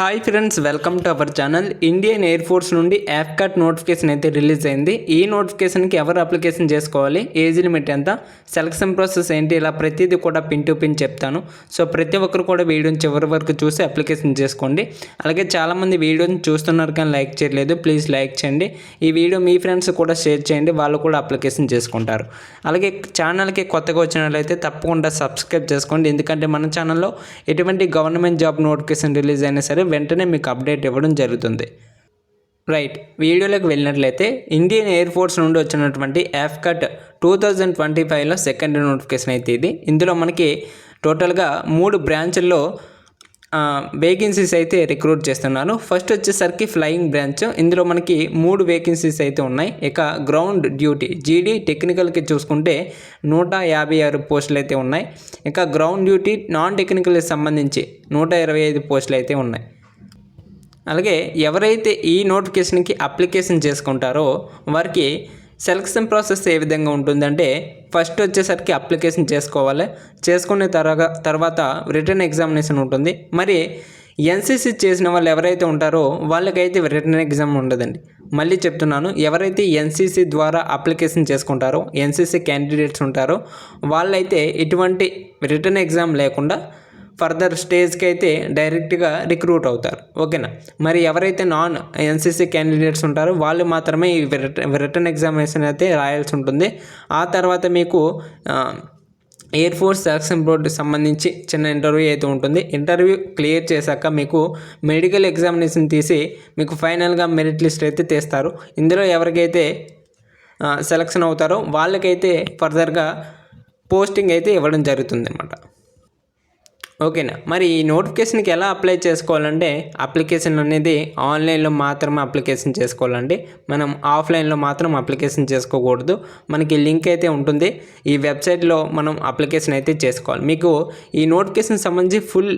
Hi friends, welcome to our channel. Indian air force నుండి యాప్కాట్ notification అయితే release అయింది. ఈ నోటిఫికేషన్కి ఎవరు అప్లికేషన్ చేసుకోవాలి, ఏజ్ లిమిట్ ఎంత, సెలక్షన్ ప్రాసెస్ ఏంటి, ఇలా ప్రతిదీ కూడా పిన్ టు పిన్ చెప్తాను. సో ప్రతి ఒక్కరు కూడా వీడియోని చివరి వరకు చూసి అప్లికేషన్ చేసుకోండి. అలాగే చాలామంది వీడియోని చూస్తున్నారు కానీ లైక్ చేయలేదు, ప్లీజ్ లైక్ చేయండి. ఈ వీడియో మీ ఫ్రెండ్స్ కూడా షేర్ చేయండి, వాళ్ళు కూడా అప్లికేషన్ చేసుకుంటారు. అలాగే ఛానల్కి కొత్తగా వచ్చినట్లయితే తప్పకుండా సబ్స్క్రైబ్ చేసుకోండి, ఎందుకంటే మన ఛానల్లో ఎటువంటి గవర్నమెంట్ జాబ్ నోటిఫికేషన్ రిలీజ్ అయినా సరే వెంటనే మీకు అప్డేట్ ఇవ్వడం జరుగుతుంది. రైట్, వీడియోలోకి వెళ్ళినట్లయితే ఇండియన్ ఎయిర్ ఫోర్స్ నుండి వచ్చినటువంటి యాప్కాట్ 2025లో సెకండ్ నోటిఫికేషన్ అయితే ఇది. ఇందులో మనకి టోటల్గా 3 బ్రాంచ్ల్లో వేకెన్సీస్ అయితే రిక్రూట్ చేస్తున్నారు. ఫస్ట్ వచ్చేసరికి ఫ్లయింగ్ బ్రాంచ్. ఇందులో మనకి 3 వేకెన్సీస్ అయితే ఉన్నాయి. ఇక గ్రౌండ్ డ్యూటీ జీడీ టెక్నికల్కి చూసుకుంటే 156 పోస్టులు అయితే ఉన్నాయి. ఇక గ్రౌండ్ డ్యూటీ నాన్ టెక్నికల్కి సంబంధించి 125 పోస్టులు అయితే ఉన్నాయి. అలాగే ఎవరైతే ఈ నోటిఫికేషన్కి అప్లికేషన్ చేసుకుంటారో వారికి సెలక్షన్ ప్రాసెస్ ఏ విధంగా ఉంటుందంటే, ఫస్ట్ వచ్చేసరికి అప్లికేషన్ చేసుకోవాలి. చేసుకున్న తర్వాత రిటర్న్ ఎగ్జామినేషన్ ఉంటుంది. మరి ఎన్సీసీ చేసిన వాళ్ళు ఎవరైతే ఉంటారో వాళ్ళకైతే రిటర్న్ ఎగ్జామ్ ఉండదండి. మళ్ళీ చెప్తున్నాను, ఎవరైతే ఎన్సీసీ ద్వారా అప్లికేషన్ చేసుకుంటారో, ఎన్సీసీ క్యాండిడేట్స్ ఉంటారో వాళ్ళైతే ఎటువంటి రిటర్న్ ఎగ్జామ్ లేకుండా ఫర్దర్ స్టేజ్కి అయితే డైరెక్ట్గా రిక్రూట్ అవుతారు. ఓకేనా. మరి ఎవరైతే నాన్ ఎన్సీసీ క్యాండిడేట్స్ ఉంటారో వాళ్ళు మాత్రమే ఈ రిటర్న్ ఎగ్జామినేషన్ అయితే రాయాల్సి ఉంటుంది. ఆ తర్వాత మీకు ఎయిర్ ఫోర్స్ సెలక్షన్ బోర్డుకి సంబంధించి చిన్న ఇంటర్వ్యూ అయితే ఉంటుంది. ఇంటర్వ్యూ క్లియర్ చేశాక మీకు మెడికల్ ఎగ్జామినేషన్ తీసి మీకు ఫైనల్గా మెరిట్ లిస్ట్ అయితే తీస్తారు. ఇందులో ఎవరికైతే సెలక్షన్ అవుతారో వాళ్ళకైతే ఫర్దర్గా పోస్టింగ్ అయితే ఇవ్వడం జరుగుతుంది అన్నమాట. ఓకేనా. మరి ఈ నోటిఫికేషన్కి ఎలా అప్లై చేసుకోవాలంటే, అప్లికేషన్ అనేది ఆన్లైన్లో మాత్రమే అప్లికేషన్ చేసుకోవాలండి. మనం ఆఫ్లైన్లో మాత్రం అప్లికేషన్ చేసుకోకూడదు. మనకి లింక్ అయితే ఉంటుంది, ఈ వెబ్సైట్లో మనం అప్లికేషన్ అయితే చేసుకోవాలి. మీకు ఈ నోటిఫికేషన్ సంబంధించి ఫుల్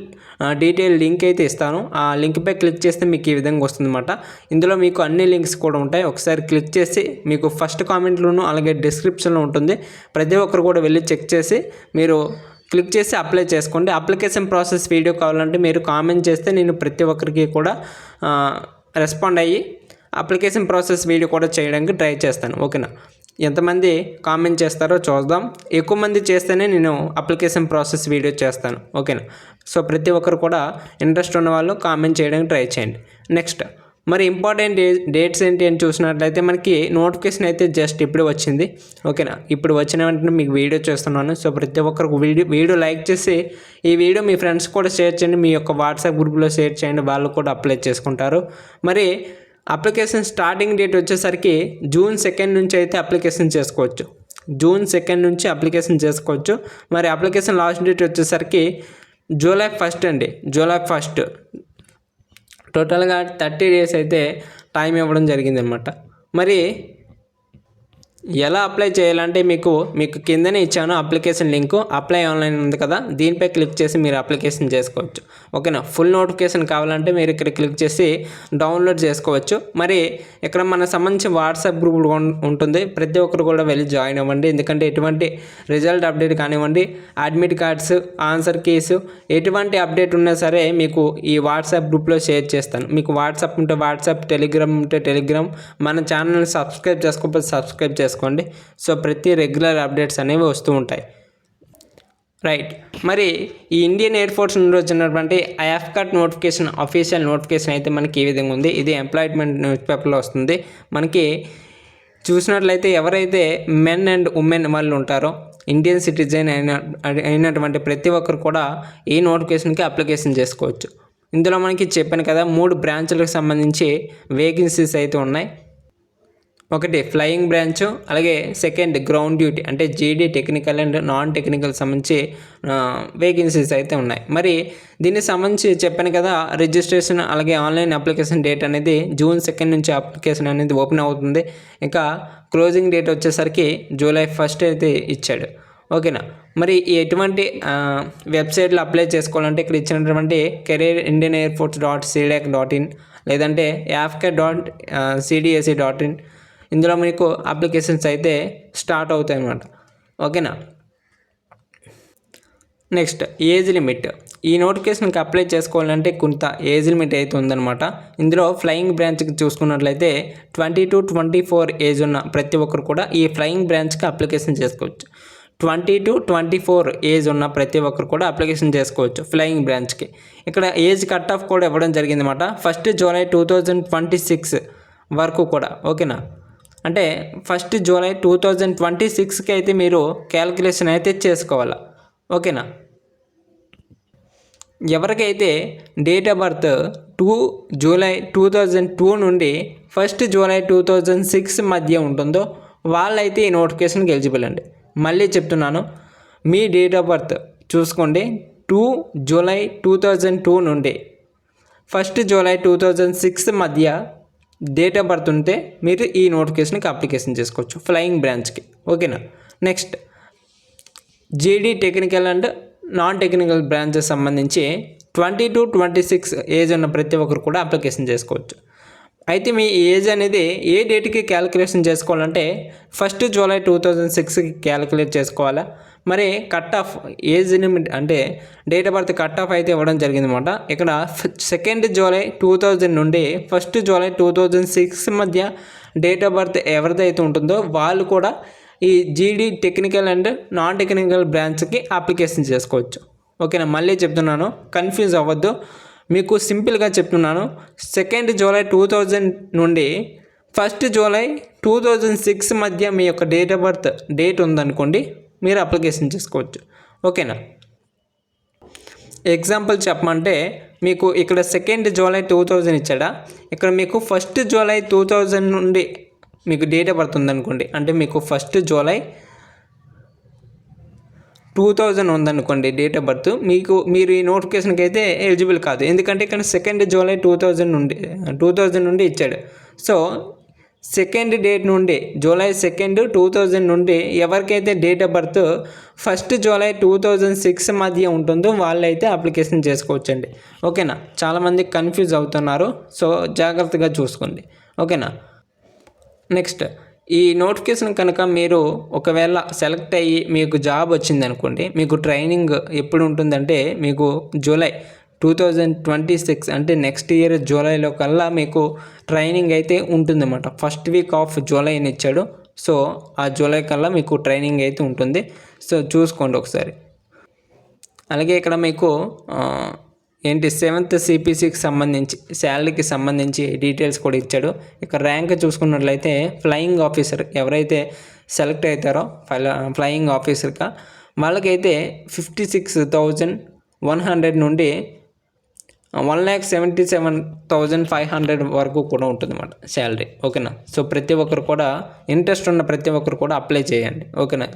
డీటెయిల్ లింక్ అయితే ఇస్తాను. ఆ లింక్పై క్లిక్ చేస్తే మీకు ఈ విధంగా వస్తుందన్నమాట. ఇందులో మీకు అన్ని లింక్స్ కూడా ఉంటాయి. ఒకసారి క్లిక్ చేసి మీకు ఫస్ట్ కామెంట్లోనూ అలాగే డిస్క్రిప్షన్లో ఉంటుంది. ప్రతి ఒక్కరు కూడా వెళ్ళి చెక్ చేసి మీరు క్లిక్ చేసి అప్లై చేసుకోండి. అప్లికేషన్ ప్రాసెస్ వీడియో కావాలంటే మీరు కామెంట్ చేస్తే నేను ప్రతి ఒక్కరికి కూడా రెస్పాండ్ అయ్యి అప్లికేషన్ ప్రాసెస్ వీడియో కూడా చేయడానికి ట్రై చేస్తాను. ఓకేనా. ఎంతమంది కామెంట్ చేస్తారో చూద్దాం. ఎక్కువ మంది చేస్తేనే నేను అప్లికేషన్ ప్రాసెస్ వీడియో చేస్తాను. ఓకేనా. సో ప్రతి ఒక్కరు కూడా ఇంట్రెస్ట్ ఉన్న వాళ్ళు కామెంట్ చేయడానికి ట్రై చేయండి. నెక్స్ట్, మరి ఇంపార్టెంట్ డేట్స్ ఏంటి అని చూసినట్లయితే మనకి నోటిఫికేషన్ అయితే జస్ట్ ఇప్పుడు వచ్చింది. ఓకేనా. ఇప్పుడు వచ్చిన వెంటనే మీకు వీడియో చేస్తున్నాను. సో ప్రతి ఒక్కరికి వీడియో లైక్ చేసి ఈ వీడియో మీ ఫ్రెండ్స్ కూడా షేర్ చేయండి, మీ యొక్క వాట్సాప్ గ్రూప్లో షేర్ చేయండి, వాళ్ళు కూడా అప్లై చేసుకుంటారు. మరి అప్లికేషన్ స్టార్టింగ్ డేట్ వచ్చేసరికి June 2 నుంచి అయితే అప్లికేషన్ చేసుకోవచ్చు. June 2 నుంచి అప్లికేషన్ చేసుకోవచ్చు. మరి అప్లికేషన్ లాస్ట్ డేట్ వచ్చేసరికి July 1 అండి. July 1 టోటల్గా 30 డేస్ అయితే టైం ఇవ్వడం జరిగిందనమాట. మరి ఎలా అప్లై చేయాలంటే మీకు కిందనే ఇచ్చాను అప్లికేషన్ లింకు. అప్లై ఆన్లైన్ ఉంది కదా, దీనిపై క్లిక్ చేసి మీరు అప్లికేషన్ చేసుకోవచ్చు. ఓకేనా. ఫుల్ నోటిఫికేషన్ కావాలంటే మీరు ఇక్కడ క్లిక్ చేసి డౌన్లోడ్ చేసుకోవచ్చు. మరి ఇక్కడ మన సంబంధించి వాట్సాప్ గ్రూప్ ఉంటుంది, ప్రతి ఒక్కరు కూడా వెళ్ళి జాయిన్ అవ్వండి. ఎందుకంటే ఎటువంటి రిజల్ట్ అప్డేట్ కానివ్వండి, అడ్మిట్ కార్డ్స్, ఆన్సర్ కీస్, ఎటువంటి అప్డేట్ ఉన్నా సరే మీకు ఈ వాట్సాప్ గ్రూప్లో షేర్ చేస్తాను. మీకు వాట్సాప్ ఉంటే వాట్సాప్, టెలిగ్రామ్ ఉంటే టెలిగ్రామ్. మన ఛానల్ని సబ్స్క్రైబ్ చేసుకోకపోతే సబ్స్క్రైబ్ చేసుకోండి. సో ప్రతి రెగ్యులర్ అప్డేట్స్ అనేవి వస్తూ ఉంటాయి. రైట్, మరి ఈ ఇండియన్ ఎయిర్ ఫోర్స్ నుండి వచ్చినటువంటి యాప్కాట్ నోటిఫికేషన్ అఫీషియల్ నోటిఫికేషన్ అయితే మనకి ఈ విధంగా ఉంది. ఇది ఎంప్లాయ్మెంట్ న్యూస్ పేపర్లో వస్తుంది. మనకి చూసినట్లయితే ఎవరైతే మెన్ అండ్ ఉమెన్ వాళ్ళు ఉంటారో, ఇండియన్ సిటిజన్ అయినటువంటి ప్రతి ఒక్కరు కూడా ఈ నోటిఫికేషన్కి అప్లికేషన్ చేసుకోవచ్చు. ఇందులో మనకి చెప్పాను కదా 3 బ్రాంచ్లకు సంబంధించి వేకెన్సీస్ అయితే ఉన్నాయి. ఒకటి ఫ్లయింగ్ బ్రాంచ్, అలాగే సెకండ్ గ్రౌండ్ డ్యూటీ అంటే జీడీ టెక్నికల్ అండ్ నాన్ టెక్నికల్ సంబంధించి వేకెన్సీస్ అయితే ఉన్నాయి. మరి దీనికి సంబంధించి చెప్పాను కదా, రిజిస్ట్రేషన్ అలాగే ఆన్లైన్ అప్లికేషన్ డేట్ అనేది June 2 నుంచి అప్లికేషన్ అనేది ఓపెన్ అవుతుంది. ఇంకా క్లోజింగ్ డేట్ వచ్చేసరికి July 1 అయితే ఇచ్చాడు. ఓకేనా. మరి ఎటువంటి వెబ్సైట్లో అప్లై చేసుకోవాలంటే ఇక్కడ ఇచ్చినటువంటి careerindianairforce.cdac.in లేదంటే apcat.cdac.in, ఇందులో మీకు అప్లికేషన్స్ అయితే స్టార్ట్ అవుతాయి అన్నమాట. ఓకేనా. Next, age limit. ఈ నోటిఫికేషన్కి అప్లై చేసుకోవాలంటే కొంత ఏజ్ లిమిట్ అయితే ఉందన్నమాట. ఇందులో ఫ్లయింగ్ బ్రాంచ్కి చూసుకున్నట్లయితే 20-24 ఏజ్ ఉన్న ప్రతి ఒక్కరు కూడా ఈ ఫ్లయింగ్ బ్రాంచ్కి అప్లికేషన్ చేసుకోవచ్చు. 20-24 ఏజ్ ఉన్న ప్రతి ఒక్కరు కూడా అప్లికేషన్ చేసుకోవచ్చు ఫ్లయింగ్ బ్రాంచ్కి. ఇక్కడ ఏజ్ కట్ ఆఫ్ కూడా ఇవ్వడం జరిగిందన్నమాట. 1 జూలై 2026 వరకు కూడా. ఓకేనా, అంటే 1 జూలై 2026కి అయితే మీరు క్యాలిక్యులేషన్ అయితే చేసుకోవాలి. ఓకేనా, ఎవరికైతే డేట్ ఆఫ్ బర్త్ 2 జూలై 2002 నుండి 1 జూలై 2006 మధ్య ఉంటుందో వాళ్ళైతే ఈ నోటిఫికేషన్కి ఎలిజిబుల్ అండి. మళ్ళీ చెప్తున్నాను, మీ డేట్ ఆఫ్ బర్త్ చూసుకోండి. 2 జూలై 2002 నుండి 1 జూలై 2006 మధ్య డేట్ ఆఫ్ బర్త్ ఉంటే మీరు ఈ నోటిఫికేషన్కి అప్లికేషన్ చేసుకోవచ్చు ఫ్లయింగ్ బ్రాంచ్కి. ఓకేనా, నెక్స్ట్ జీడీ technical and non technical branches సంబంధించి 20-26 ఏజ్ ఉన్న ప్రతి ఒక్కరు కూడా అప్లికేషన్ చేసుకోవచ్చు. అయితే మీ ఏజ్ అనేది ఏ డేట్కి క్యాలిక్యులేషన్ చేసుకోవాలంటే 1 జూలై 2006కి క్యాలిక్యులేట్ చేసుకోవాలా. మరి కట్ ఆఫ్ ఏజ్ లిమిట్ అంటే date of birth cut off అయితే ఇవ్వడం జరిగిందన్నమాట. ఇక్కడ 2 జూలై 2000 నుండి 1 జూలై 2006 మధ్య డేట్ ఆఫ్ బర్త్ ఎవరిదైతే ఉంటుందో వాళ్ళు కూడా ఈ జీడీ టెక్నికల్ అండ్ నాన్ టెక్నికల్ బ్రాంచ్కి అప్లికేషన్ చేసుకోవచ్చు. ఓకేనా, మళ్ళీ చెప్తున్నాను, కన్ఫ్యూజ్ అవ్వద్దు. మీకు సింపుల్గా చెప్తున్నాను, 2 జూలై 2000 నుండి 1 జూలై 2006 మధ్య మీ యొక్క డేట్ ఆఫ్ బర్త్ డేట్ ఉందనుకోండి, మీరు అప్లికేషన్ చేసుకోవచ్చు. ఓకేనా, ఎగ్జాంపుల్ చెప్పమంటే మీకు ఇక్కడ 2 జూలై 2000 ఇచ్చాడా, ఇక్కడ మీకు 1 జూలై 2000 నుండి మీకు డేట్ ఆఫ్ బర్త్ ఉందనుకోండి, అంటే మీకు 1 జూలై 2000 ఉందనుకోండి డేట్ ఆఫ్ బర్త్, మీరు ఈ నోటిఫికేషన్కి అయితే ఎలిజిబుల్ కాదు. ఎందుకంటే ఇక్కడ 2 జూలై 2000 నుండి ఇచ్చాడు. సో సెకండ్ డేట్ నుండి జూలై 2, 2000 నుండి ఎవరికైతే డేట్ ఆఫ్ బర్త్ 1 జూలై 2006 మధ్య ఉంటుందో వాళ్ళైతే అప్లికేషన్ చేసుకోవచ్చండి. ఓకేనా, చాలామంది కన్ఫ్యూజ్ అవుతున్నారు, సో జాగ్రత్తగా చూసుకోండి. ఓకేనా, నెక్స్ట్ ఈ నోటిఫికేషన్ కనుక మీరు ఒకవేళ సెలెక్ట్ అయ్యి మీకు జాబ్ వచ్చింది అనుకోండి, మీకు ట్రైనింగ్ ఎప్పుడు ఉంటుందంటే మీకు జూలై 2026 అంటే నెక్స్ట్ ఇయర్ జూలైలో కల్లా మీకు ట్రైనింగ్ అయితే ఉంటుందన్నమాట. ఫస్ట్ వీక్ ఆఫ్ జూలై అని ఇచ్చాడు. సో ఆ జూలై కల్లా మీకు ట్రైనింగ్ అయితే ఉంటుంది. సో చూసుకోండి ఒకసారి. అలాగే ఇక్కడ మీకు 7th CPCకి సంబంధించి శాలరీకి సంబంధించి డీటెయిల్స్ కూడా ఇచ్చాడు. ఇక ర్యాంక్ చూసుకున్నట్లయితే ఫ్లయింగ్ ఆఫీసర్ ఎవరైతే సెలెక్ట్ అవుతారో ఫ్లయింగ్ ఆఫీసర్గా వాళ్ళకైతే 56,100 నుండి 1,77,500 వరకు కూడా ఉంటుందన్నమాట శాలరీ. ఓకేనా, సో ప్రతి ఒక్కరు కూడా ఇంట్రెస్ట్ ఉన్న ప్రతి ఒక్కరు కూడా అప్లై చేయండి. ఓకేనా,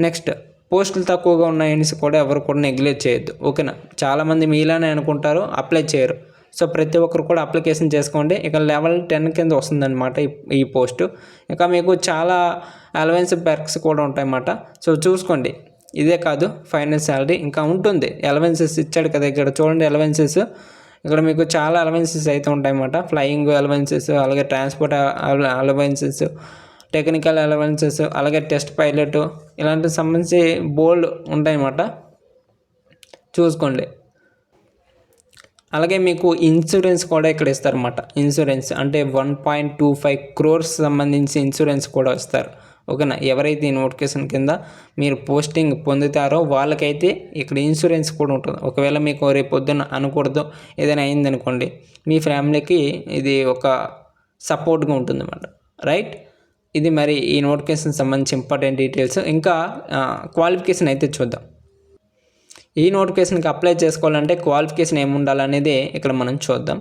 నెక్స్ట్ పోస్టులు తక్కువగా ఉన్నాయని కూడా ఎవరు కూడా నెగ్లెక్ట్ చేయొద్దు. ఓకేనా, చాలామంది మీలానే అనుకుంటారు, అప్లై చేయరు. సో ప్రతి ఒక్కరు కూడా అప్లికేషన్ చేసుకోండి. ఇక లెవెల్ 10 కింద వస్తుందన్నమాట ఈ పోస్టు. ఇక మీకు చాలా అలవెన్స్ పెర్క్స్ కూడా ఉంటాయన్నమాట. సో చూసుకోండి. ఇదే కాదు, ఫైనల్ శాలరీ ఇంకా ఉంటుంది. అలవెన్సెస్ ఇచ్చాడు కదా, ఇక్కడ చూడండి అలవెన్సెస్. ఇక్కడ మీకు చాలా అలవెన్సెస్ అయితే ఉంటాయన్నమాట. ఫ్లయింగ్ అలవెన్సెస్, అలాగే ట్రాన్స్పోర్ట్ అలవెన్సెస్, టెక్నికల్ అలవెన్సెస్, అలాగే టెస్ట్ పైలట్, ఇలాంటివి సంబంధించి బోల్డ్ ఉంటాయన్నమాట. చూసుకోండి. అలాగే మీకు ఇన్సూరెన్స్ కూడా ఇక్కడ ఇస్తారన్నమాట. ఇన్సూరెన్స్ అంటే 1.25 crores సంబంధించి ఇన్సూరెన్స్ కూడా ఇస్తారు. ఓకేనా, ఎవరైతే ఈ నోటిఫికేషన్ కింద మీరు పోస్టింగ్ పొందుతారో వాళ్ళకైతే ఇక్కడ ఇన్సూరెన్స్ కూడా ఉంటుంది. ఒకవేళ మీకు రేపు పొద్దున్న అనకూడదు ఏదైనా అయిందనుకోండి, మీ ఫ్యామిలీకి ఇది ఒక సపోర్ట్గా ఉంటుందన్నమాట. రైట్, ఇది మరి ఈ నోటిఫికేషన్ సంబంధించి ఇంపార్టెంట్ డీటెయిల్స్. ఇంకా క్వాలిఫికేషన్ అయితే చూద్దాం. ఈ నోటిఫికేషన్కి అప్లై చేసుకోవాలంటే క్వాలిఫికేషన్ ఏమి ఉండాలనేది ఇక్కడ మనం చూద్దాం.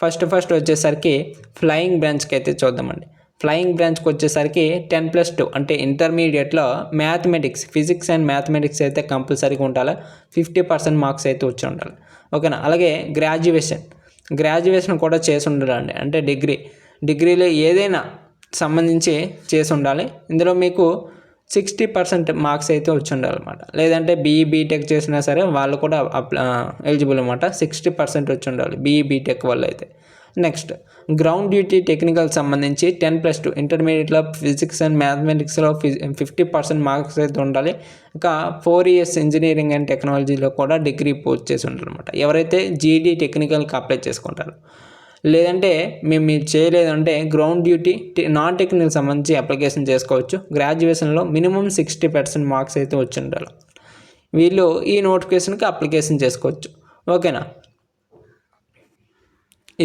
ఫస్ట్ వచ్చేసరికి ఫ్లయింగ్ బ్రాంచ్కి అయితే చూద్దామండి. ఫ్లయింగ్ బ్రాంచ్కి వచ్చేసరికి 10+2 అంటే ఇంటర్మీడియట్లో మ్యాథమెటిక్స్, ఫిజిక్స్ అండ్ మ్యాథమెటిక్స్ అయితే కంపల్సరీగా ఉండాలి. 50% మార్క్స్ అయితే వచ్చి ఉండాలి. ఓకేనా, అలాగే గ్రాడ్యుయేషన్ కూడా చేసి ఉండాలండి. అంటే డిగ్రీలో ఏదైనా సంబంధించి చేసి ఉండాలి. ఇందులో మీకు 60% మార్క్స్ అయితే వచ్చి ఉండాలన్నమాట. లేదంటే బీటెక్ చేసినా సరే వాళ్ళు కూడా ఎలిజిబుల్ అనమాట. 60% వచ్చి ఉండాలి బీటెక్ వాళ్ళు అయితే. నెక్స్ట్ గ్రౌండ్ డ్యూటీ టెక్నికల్ సంబంధించి 10+2 ఇంటర్మీడియట్లో ఫిజిక్స్ అండ్ మ్యాథమెటిక్స్లో 50% మార్క్స్ అయితే ఉండాలి. ఇంకా 4 years ఇంజనీరింగ్ అండ్ టెక్నాలజీలో కూడా డిగ్రీ పూర్తి చేసి ఉండాలన్నమాట. ఎవరైతే జీడీ టెక్నికల్కి అప్లై చేసుకుంటారో, లేదంటే మేము ఇది చేయలేదంటే గ్రౌండ్ డ్యూటీ నాన్ టెక్నికల్ సంబంధించి అప్లికేషన్ చేసుకోవచ్చు. గ్రాడ్యుయేషన్లో మినిమం 60% మార్క్స్ అయితే వచ్చి ఉండాలి. వీళ్ళు ఈ నోటిఫికేషన్కి అప్లికేషన్ చేసుకోవచ్చు. ఓకేనా,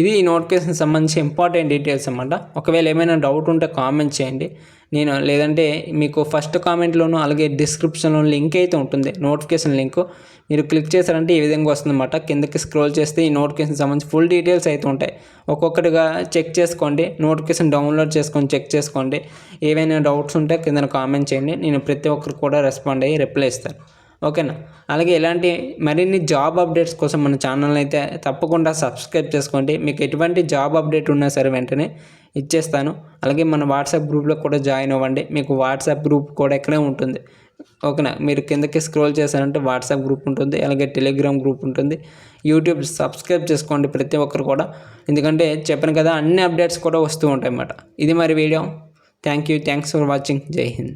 ఇది ఈ నోటిఫికేషన్ సంబంధించి ఇంపార్టెంట్ డీటెయిల్స్ అన్నమాట. ఒకవేళ ఏమైనా డౌట్ ఉంటే కామెంట్ చేయండి. నేను లేదంటే మీకు ఫస్ట్ కామెంట్లోనూ అలాగే డిస్క్రిప్షన్లో లింక్ అయితే ఉంటుంది, నోటిఫికేషన్ లింక్. మీరు క్లిక్ చేశారంటే ఈ విధంగా వస్తుందన్నమాట. కిందకి స్క్రోల్ చేస్తే ఈ నోటిఫికేషన్ సంబంధించి ఫుల్ డీటెయిల్స్ అయితే ఉంటాయి. ఒక్కొక్కటిగా చెక్ చేసుకోండి, నోటిఫికేషన్ డౌన్లోడ్ చేసుకొని చెక్ చేసుకోండి. ఏవైనా డౌట్స్ ఉంటే కింద కామెంట్ చేయండి. నేను ప్రతి ఒక్కరికి కూడా రెస్పాండ్ అయ్యి రిప్లై ఇస్తాను. ఓకేనా, అలాగే ఇలాంటి మరిన్ని జాబ్ అప్డేట్స్ కోసం మన ఛానల్ అయితే తప్పకుండా సబ్స్క్రైబ్ చేసుకోండి. మీకు ఎటువంటి జాబ్ అప్డేట్ ఉన్నా సరే వెంటనే ఇచ్చేస్తాను. అలాగే మన వాట్సాప్ గ్రూప్లో కూడా జాయిన్ అవ్వండి. మీకు వాట్సాప్ గ్రూప్ కూడా ఇక్కడే ఉంటుంది. ఓకేనా, మీరు కిందకి స్క్రోల్ చేశారంటే వాట్సాప్ గ్రూప్ ఉంటుంది, అలాగే టెలిగ్రామ్ గ్రూప్ ఉంటుంది. యూట్యూబ్ సబ్స్క్రైబ్ చేసుకోండి ప్రతి ఒక్కరు కూడా, ఎందుకంటే చెప్పాను కదా అన్ని అప్డేట్స్ కూడా వస్తూ ఉంటాయి అన్నమాట. ఇది మరి వీడియో. Thanks for watching. జై హింద్.